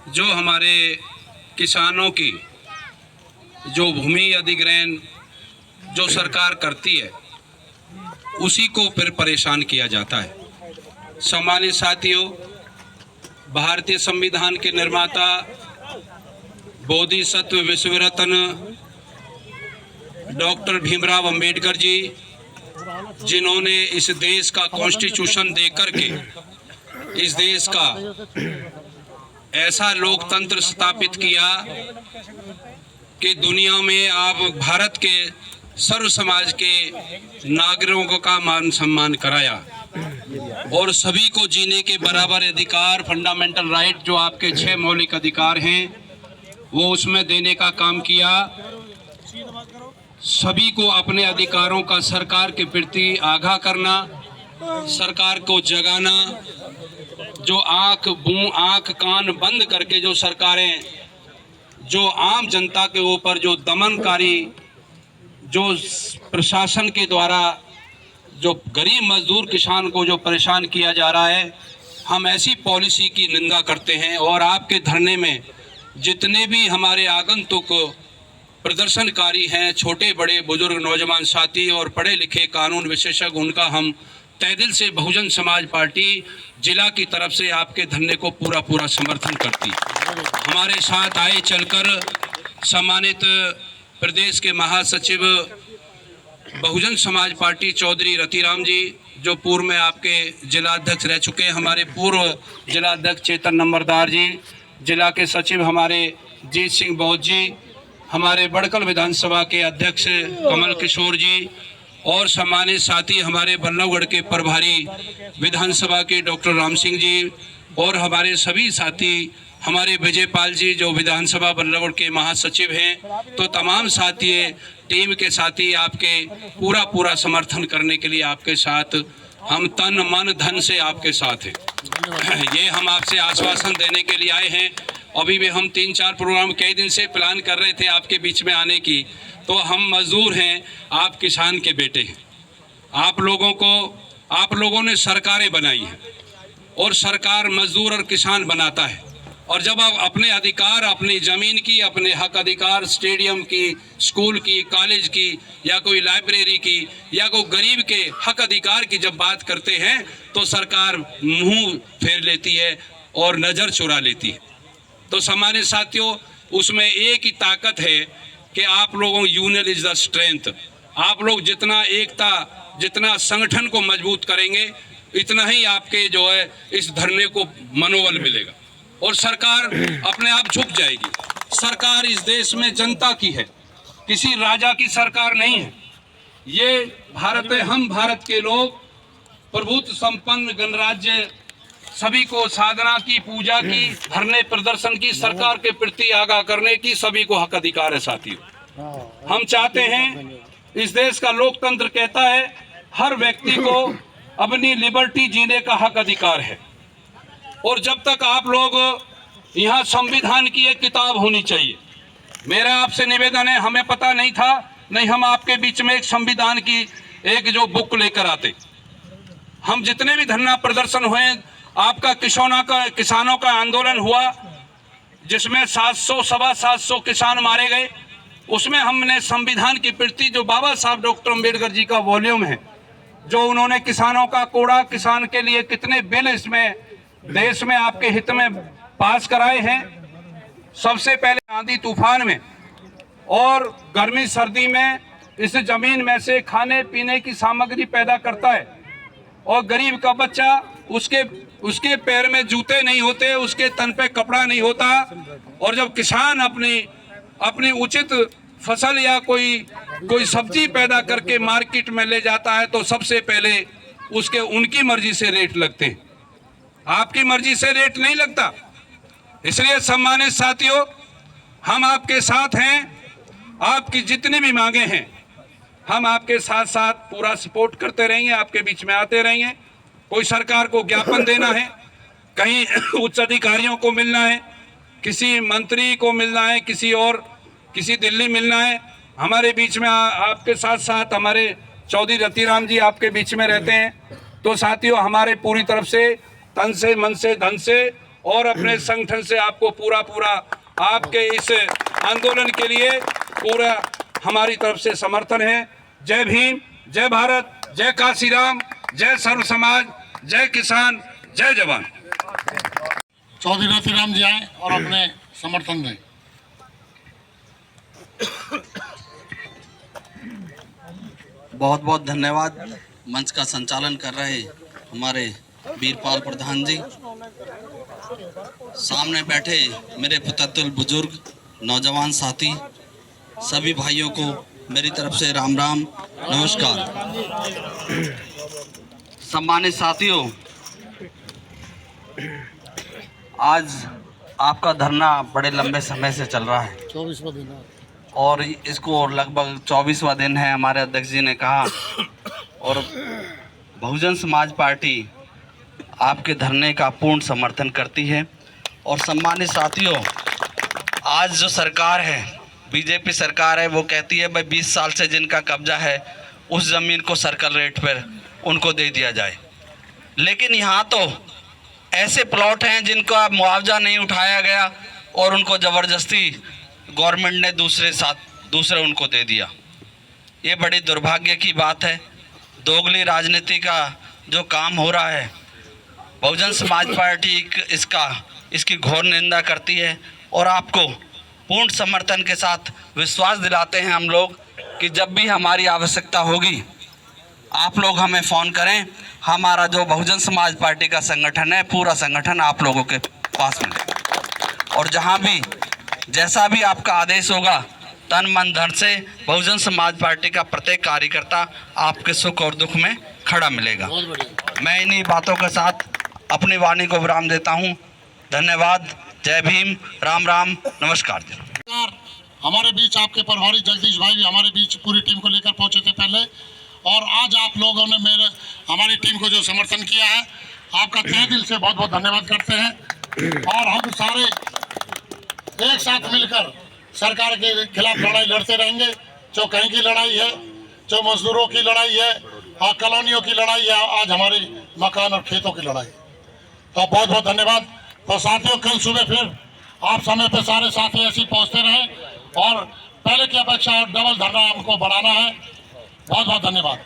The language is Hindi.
जो हमारे किसानों की जो भूमि अधिग्रहण जो सरकार करती है उसी को फिर परेशान किया जाता है। सम्मानित साथियों, भारतीय संविधान के निर्माता बोधिसत्व विश्व रत्न डॉक्टर भीमराव अंबेडकर जी, जिन्होंने इस देश का कॉन्स्टिट्यूशन देकर के इस देश का ऐसा लोकतंत्र स्थापित किया कि दुनिया में आप भारत के सर्व समाज के नागरिकों का मान सम्मान कराया और सभी को जीने के बराबर अधिकार, फंडामेंटल राइट जो आपके 6 मौलिक अधिकार हैं वो उसमें देने का काम किया। सभी को अपने अधिकारों का सरकार के प्रति आगाह करना, सरकार को जगाना, जो आंख कान बंद करके जो सरकारें जो आम जनता के ऊपर जो दमनकारी जो प्रशासन के द्वारा जो गरीब मजदूर किसान को जो परेशान किया जा रहा है, हम ऐसी पॉलिसी की निंदा करते हैं। और आपके धरने में जितने भी हमारे आगंतुक प्रदर्शनकारी हैं, छोटे बड़े बुजुर्ग नौजवान साथी और पढ़े लिखे कानून विशेषज्ञ, उनका हम तहे दिल से बहुजन समाज पार्टी जिला की तरफ से आपके धरने को पूरा समर्थन करती। हमारे साथ आए चलकर सम्मानित प्रदेश के महासचिव बहुजन समाज पार्टी चौधरी रतिराम जी, जो पूर्व में आपके जिलाध्यक्ष रह चुके हैं, हमारे पूर्व जिलाध्यक्ष चेतन नंबरदार जी, जिला के सचिव हमारे जीत सिंह बौद्ध जी, हमारे बड़कल विधानसभा के अध्यक्ष कमल किशोर जी और सम्मानित साथी हमारे बल्लभगढ़ के प्रभारी विधानसभा के डॉक्टर राम सिंह जी और हमारे सभी साथी हमारे विजयपाल जी जो विधानसभा बल्लभगढ़ के महासचिव हैं, तो तमाम साथी टीम के साथी आपके पूरा समर्थन करने के लिए आपके साथ हम तन मन धन से आपके साथ हैं। ये हम आपसे आश्वासन देने के लिए आए हैं। अभी भी हम 3-4 प्रोग्राम कई दिन से प्लान कर रहे थे आपके बीच में आने की, तो हम मजदूर हैं, आप किसान के बेटे हैं। आप लोगों ने सरकारें बनाई हैं और सरकार मजदूर और किसान बनाता है। और जब आप अपने अधिकार, अपनी ज़मीन की, अपने हक अधिकार, स्टेडियम की, स्कूल की, कॉलेज की या कोई लाइब्रेरी की या कोई गरीब के हक अधिकार की जब बात करते हैं तो सरकार मुंह फेर लेती है और नज़र चुरा लेती है। तो सम्मानित साथियों, उसमें एक ही ताकत है कि आप लोगों यूनियन इज द स्ट्रेंथ। आप लोग जितना एकता, जितना संगठन को मजबूत करेंगे, इतना ही आपके जो है इस धरने को मनोबल मिलेगा और सरकार अपने आप झुक जाएगी। सरकार इस देश में जनता की है, किसी राजा की सरकार नहीं है। ये भारत है, हम भारत के लोग प्रभुत्व संपन्न गणराज्य, सभी को साधना की, पूजा की, धरने प्रदर्शन की, सरकार के प्रति आगाह करने की सभी को हक अधिकार है साथियों। हम चाहते हैं, इस देश का लोकतंत्र कहता है हर व्यक्ति को अपनी लिबर्टी जीने का हक अधिकार है। और जब तक आप लोग यहाँ संविधान की एक किताब होनी चाहिए। मेरा आपसे निवेदन है, हमें पता नहीं था, नहीं हम आपके बीच में एक संविधान की एक जो बुक लेकर आते। हम जितने भी धरना प्रदर्शन हुए, आपका किसानों का आंदोलन हुआ जिसमें 700 किसान मारे गए, उसमें हमने संविधान की प्रति जो बाबा साहब डॉक्टर अम्बेडकर जी का वॉल्यूम है, जो उन्होंने किसानों का कोड़ा, किसान के लिए कितने बिल इसमें देश में आपके हित में पास कराए हैं। सबसे पहले आंधी तूफान में और गर्मी सर्दी में इस जमीन में से खाने पीने की सामग्री पैदा करता है और गरीब का बच्चा, उसके पैर में जूते नहीं होते, उसके तन पे कपड़ा नहीं होता। और जब किसान अपनी उचित फसल या कोई सब्जी पैदा करके मार्केट में ले जाता है तो सबसे पहले उनकी मर्जी से रेट लगते हैं, आपकी मर्जी से रेट नहीं लगता। इसलिए सम्मानित साथियों, हम आपके साथ हैं। आपकी जितनी भी मांगे हैं हम आपके साथ साथ पूरा सपोर्ट करते रहेंगे, आपके बीच में आते रहेंगे। कोई सरकार को ज्ञापन देना है, कहीं उच्च अधिकारियों को मिलना है, किसी मंत्री को मिलना है, किसी दिल्ली मिलना है, हमारे बीच में आपके साथ साथ हमारे चौधरी रतिराम जी आपके बीच में रहते हैं। तो साथियों, हमारे पूरी तरफ से तन से, मन से, धन से और अपने संगठन से आपको पूरा आपके इस आंदोलन के लिए पूरा हमारी तरफ से समर्थन है। जय भीम, जय भारत, जय काशीराम, जय सर्व समाज, जय किसान, जय जवान। चौधरी रतिराम जी आए और अपने समर्थन दें। बहुत बहुत धन्यवाद। मंच का संचालन कर रहे हमारे वीरपाल प्रधान जी, सामने बैठे मेरे पुततुल बुजुर्ग नौजवान साथी, सभी भाइयों को मेरी तरफ से राम राम, नमस्कार। सम्मानित साथियों, आज आपका धरना बड़े लंबे समय से चल रहा है 24वां दिन है और इसको लगभग 24वां दिन है, हमारे अध्यक्ष जी ने कहा। और बहुजन समाज पार्टी आपके धरने का पूर्ण समर्थन करती है। और सम्मानित साथियों, आज जो सरकार है, बीजेपी सरकार है, वो कहती है भाई 20 साल से जिनका कब्जा है उस ज़मीन को सर्कल रेट पर उनको दे दिया जाए। लेकिन यहाँ तो ऐसे प्लॉट हैं जिनका मुआवजा नहीं उठाया गया और उनको ज़बरदस्ती गवर्नमेंट ने दूसरे उनको दे दिया। ये बड़ी दुर्भाग्य की बात है। दोगली राजनीति का जो काम हो रहा है, बहुजन समाज पार्टी इसकी घोर निंदा करती है और आपको पूर्ण समर्थन के साथ विश्वास दिलाते हैं हम लोग कि जब भी हमारी आवश्यकता होगी आप लोग हमें फ़ोन करें। हमारा जो बहुजन समाज पार्टी का संगठन है, पूरा संगठन आप लोगों के पास मिले और जहां भी जैसा भी आपका आदेश होगा, तन मन धन से बहुजन समाज पार्टी का प्रत्येक कार्यकर्ता आपके सुख और दुख में खड़ा मिलेगा। मैं इन्हीं बातों के साथ अपनी वाणी को विराम देता हूं। धन्यवाद। जय भीम, राम राम, नमस्कार। हमारे बीच आपके प्रभारी जगदीश भाई भी हमारे बीच पूरी टीम को लेकर पहुंचे थे पहले, और आज आप लोगों ने हमारी टीम को जो समर्थन किया है, आपका तहे दिल से बहुत बहुत धन्यवाद करते हैं। और हम सारे एक साथ मिलकर सरकार के खिलाफ लड़ाई लड़ते रहेंगे। जो कहीं की लड़ाई है, जो मजदूरों की लड़ाई है और कॉलोनियों की लड़ाई है, आज हमारे मकान और खेतों की लड़ाई। तो बहुत बहुत धन्यवाद। तो साथियों, कल सुबह फिर आप समय पे सारे साथी ऐसे पहुंचते रहें और पहले की अपेक्षा डबल धरना हमको बढ़ाना है। बहुत बहुत धन्यवाद।